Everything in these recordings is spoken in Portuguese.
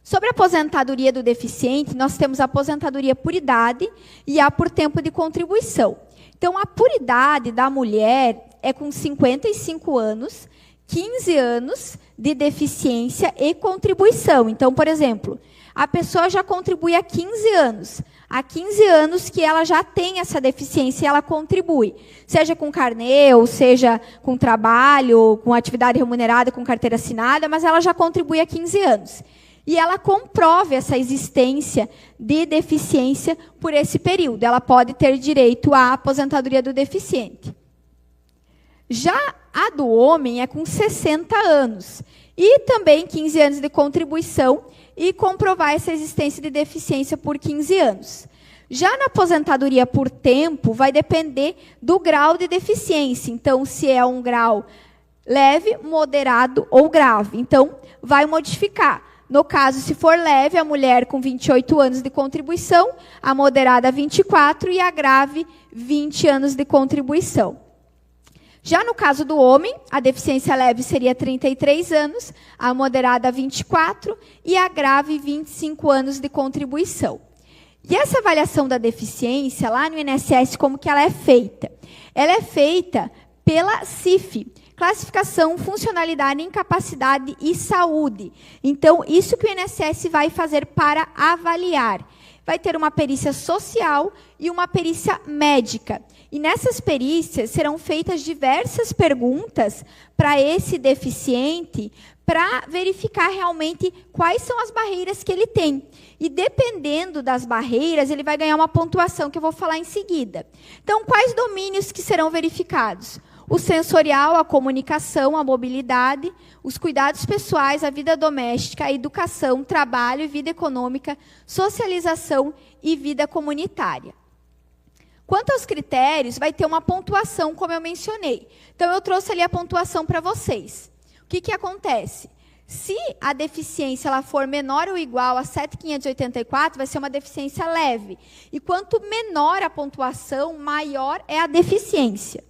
Sobre a aposentadoria do deficiente, nós temos a aposentadoria por idade e a por tempo de contribuição. Então, a por idade da mulher é com 55 anos, 15 anos de deficiência e contribuição. Então, por exemplo, a pessoa já contribui há 15 anos. Há 15 anos que ela já tem essa deficiência e ela contribui. Seja com carnê, ou seja com trabalho, com atividade remunerada, com carteira assinada, mas ela já contribui há 15 anos. E ela comprove essa existência de deficiência por esse período. Ela pode ter direito à aposentadoria do deficiente. Já a do homem é com 60 anos. E também 15 anos de contribuição e comprovar essa existência de deficiência por 15 anos. Já na aposentadoria por tempo, vai depender do grau de deficiência. Então, se é um grau leve, moderado ou grave. Então, vai modificar. No caso, se for leve, a mulher com 28 anos de contribuição, a moderada 24 e a grave 20 anos de contribuição. Já no caso do homem, a deficiência leve seria 33 anos, a moderada 24 e a grave 25 anos de contribuição. E essa avaliação da deficiência, lá no INSS, como que ela é feita? Ela é feita pela CIF, Classificação, Funcionalidade, Incapacidade e Saúde. Então, isso que o INSS vai fazer para avaliar. Vai ter uma perícia social e uma perícia médica. E nessas perícias serão feitas diversas perguntas para esse deficiente, para verificar realmente quais são as barreiras que ele tem. E dependendo das barreiras, ele vai ganhar uma pontuação que eu vou falar em seguida. Então, quais domínios que serão verificados? O sensorial, a comunicação, a mobilidade, os cuidados pessoais, a vida doméstica, a educação, trabalho, vida econômica, socialização e vida comunitária. Quanto aos critérios, vai ter uma pontuação, como eu mencionei. Então, eu trouxe ali a pontuação para vocês. O que acontece? Se a deficiência ela for menor ou igual a 7.584, vai ser uma deficiência leve. E quanto menor a pontuação, maior é a deficiência.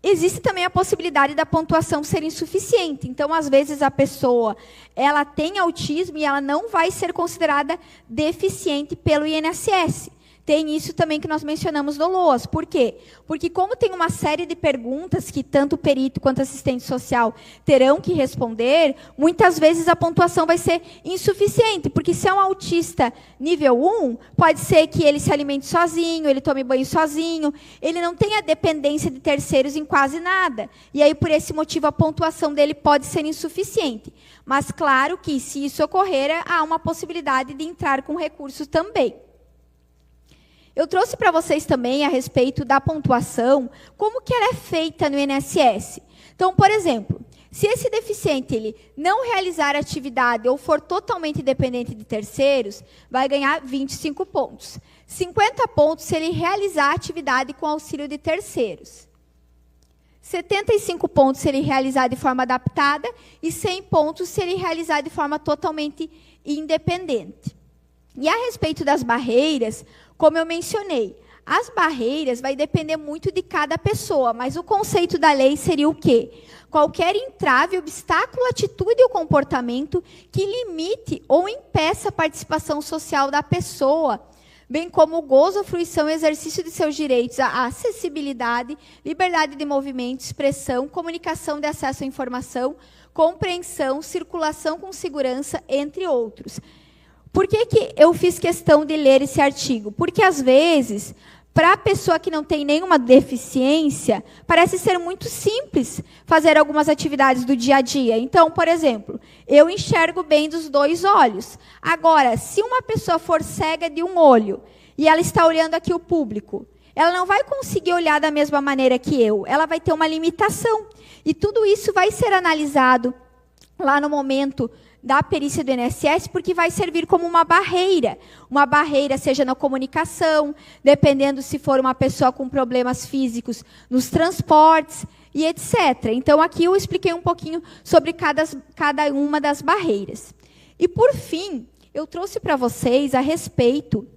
Existe também a possibilidade da pontuação ser insuficiente. Então, às vezes, a pessoa ela tem autismo e ela não vai ser considerada deficiente pelo INSS. Tem isso também que nós mencionamos no LOAS. Por quê? Porque como tem uma série de perguntas que tanto o perito quanto o assistente social terão que responder, muitas vezes a pontuação vai ser insuficiente. Porque se é um autista nível 1, pode ser que ele se alimente sozinho, ele tome banho sozinho, ele não tenha dependência de terceiros em quase nada. E aí, por esse motivo, a pontuação dele pode ser insuficiente. Mas, claro que, se isso ocorrer, há uma possibilidade de entrar com recurso também. Eu trouxe para vocês também a respeito da pontuação, como que ela é feita no INSS. Então, por exemplo, se esse deficiente ele não realizar atividade ou for totalmente dependente de terceiros, vai ganhar 25 pontos. 50 pontos se ele realizar atividade com auxílio de terceiros. 75 pontos se ele realizar de forma adaptada e 100 pontos se ele realizar de forma totalmente independente. E a respeito das barreiras, como eu mencionei, as barreiras vai depender muito de cada pessoa, mas o conceito da lei seria o quê? Qualquer entrave, obstáculo, atitude ou comportamento que limite ou impeça a participação social da pessoa, bem como o gozo, fruição e exercício de seus direitos à acessibilidade, liberdade de movimento, expressão, comunicação de acesso à informação, compreensão, circulação com segurança, entre outros. Por que eu fiz questão de ler esse artigo? Porque, às vezes, para a pessoa que não tem nenhuma deficiência, parece ser muito simples fazer algumas atividades do dia a dia. Então, por exemplo, eu enxergo bem dos dois olhos. Agora, se uma pessoa for cega de um olho e ela está olhando aqui o público, ela não vai conseguir olhar da mesma maneira que eu. Ela vai ter uma limitação. E tudo isso vai ser analisado lá no momento da perícia do INSS, porque vai servir como uma barreira seja na comunicação, dependendo se for uma pessoa com problemas físicos nos transportes e etc. Então, aqui eu expliquei um pouquinho sobre cada uma das barreiras. E, por fim, eu trouxe para vocês a respeito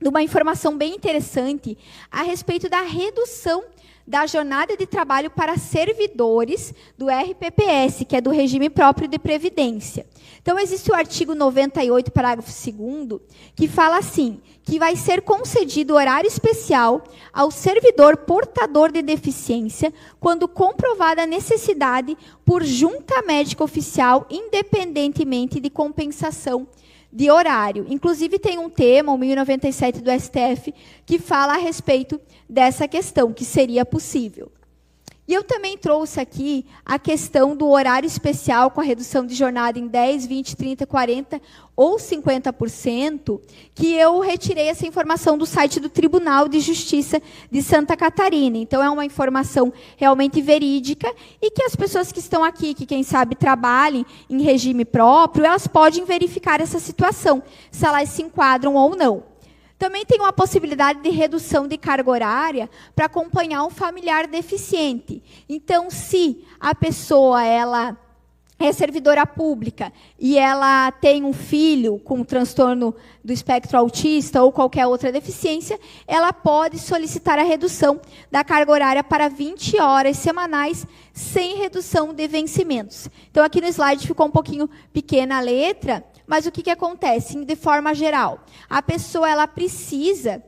de uma informação bem interessante a respeito da redução da jornada de trabalho para servidores do RPPS, que é do regime próprio de previdência. Então, existe o artigo 98, parágrafo 2º, que fala assim, que vai ser concedido horário especial ao servidor portador de deficiência quando comprovada a necessidade por junta médica oficial, independentemente de compensação de horário. Inclusive, tem um tema, o 1097 do STF, que fala a respeito dessa questão, que seria possível. E eu também trouxe aqui a questão do horário especial com a redução de jornada em 10, 20, 30, 40 ou 50%, que eu retirei essa informação do site do Tribunal de Justiça de Santa Catarina. Então, é uma informação realmente verídica e que as pessoas que estão aqui, que quem sabe trabalhem em regime próprio, elas podem verificar essa situação, se elas se enquadram ou não. Também tem uma possibilidade de redução de carga horária para acompanhar um familiar deficiente. Então, se a pessoa ela é servidora pública e ela tem um filho com transtorno do espectro autista ou qualquer outra deficiência, ela pode solicitar a redução da carga horária para 20 horas semanais, sem redução de vencimentos. Então, aqui no slide ficou um pouquinho pequena a letra, mas o que acontece? De forma geral, a pessoa ela precisa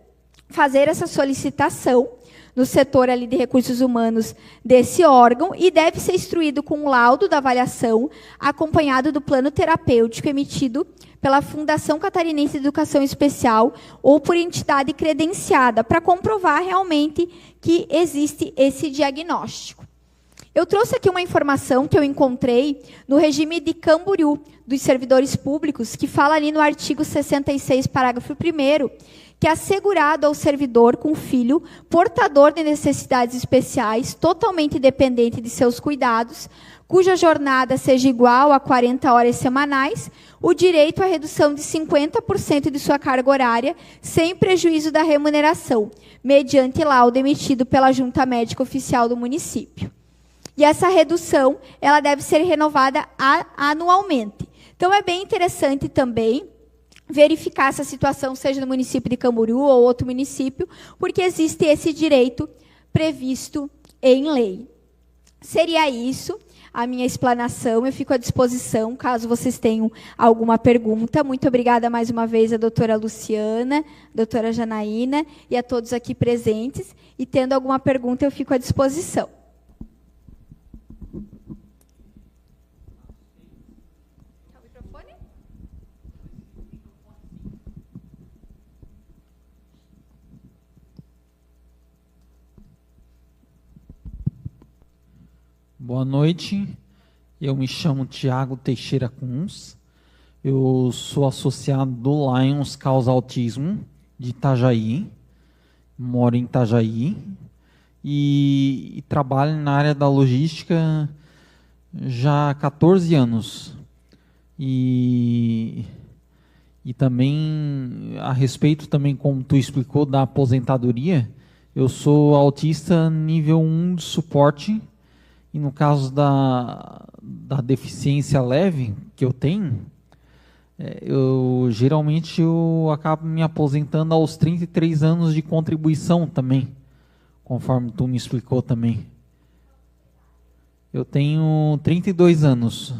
fazer essa solicitação no setor ali de recursos humanos desse órgão e deve ser instruído com um laudo da avaliação, acompanhado do plano terapêutico emitido pela Fundação Catarinense de Educação Especial ou por entidade credenciada, para comprovar realmente que existe esse diagnóstico. Eu trouxe aqui uma informação que eu encontrei no regime de Camboriú dos servidores públicos, que fala ali no artigo 66, parágrafo 1º, que é assegurado ao servidor com filho portador de necessidades especiais, totalmente dependente de seus cuidados, cuja jornada seja igual a 40 horas semanais, o direito à redução de 50% de sua carga horária, sem prejuízo da remuneração, mediante laudo emitido pela Junta Médica Oficial do município. E essa redução ela deve ser renovada anualmente. Então, é bem interessante também verificar essa situação, seja no município de Camboriú ou outro município, porque existe esse direito previsto em lei. Seria isso a minha explanação. Eu fico à disposição, caso vocês tenham alguma pergunta. Muito obrigada mais uma vez à doutora Luciana, à doutora Janaína e a todos aqui presentes. E, tendo alguma pergunta, eu fico à disposição. Boa noite, eu me chamo Tiago Teixeira Kunz, eu sou associado do Lions Causa Autismo, de Itajaí, moro em Itajaí, e trabalho na área da logística já há 14 anos. E também, a respeito também, como tu explicou, da aposentadoria, eu sou autista nível 1 de suporte. E no caso da deficiência leve que eu tenho, geralmente eu acabo me aposentando aos 33 anos de contribuição também, conforme tu me explicou também. Eu tenho 32 anos.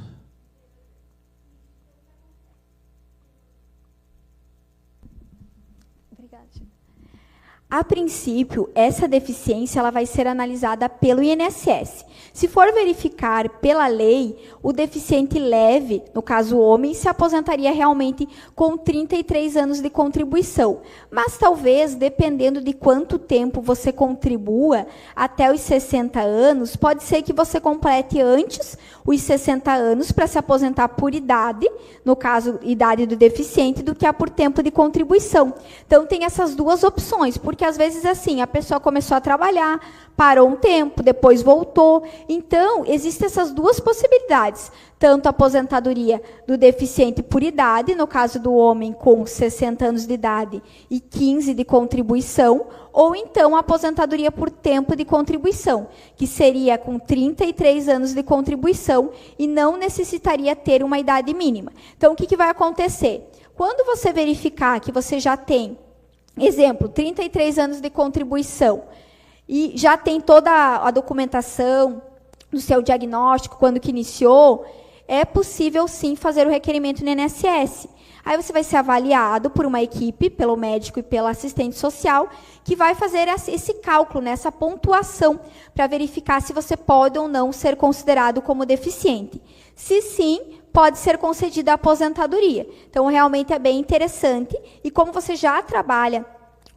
A princípio, essa deficiência ela vai ser analisada pelo INSS. Se for verificar pela lei, o deficiente leve, no caso o homem, se aposentaria realmente com 33 anos de contribuição. Mas talvez, dependendo de quanto tempo você contribua, até os 60 anos, pode ser que você complete antes os 60 anos para se aposentar por idade, no caso, idade do deficiente, do que por tempo de contribuição. Então, tem essas duas opções, porque às vezes assim, a pessoa começou a trabalhar, parou um tempo, depois voltou. Então, existem essas duas possibilidades, tanto a aposentadoria do deficiente por idade, no caso do homem com 60 anos de idade e 15 de contribuição, ou então a aposentadoria por tempo de contribuição, que seria com 33 anos de contribuição e não necessitaria ter uma idade mínima. Então, o que vai acontecer? Quando você verificar que você já tem, exemplo, 33 anos de contribuição, e já tem toda a documentação do seu diagnóstico, quando que iniciou, é possível sim fazer o requerimento no INSS. Aí você vai ser avaliado por uma equipe, pelo médico e pela assistente social, que vai fazer esse cálculo, essa pontuação, para verificar se você pode ou não ser considerado como deficiente. Se sim, pode ser concedida a aposentadoria. Então, realmente é bem interessante. E como você já trabalha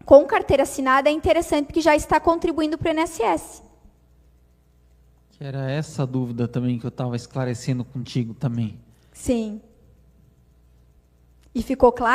com carteira assinada, é interessante porque já está contribuindo para o INSS. Que era essa dúvida também que eu estava esclarecendo contigo também. Sim. E ficou claro?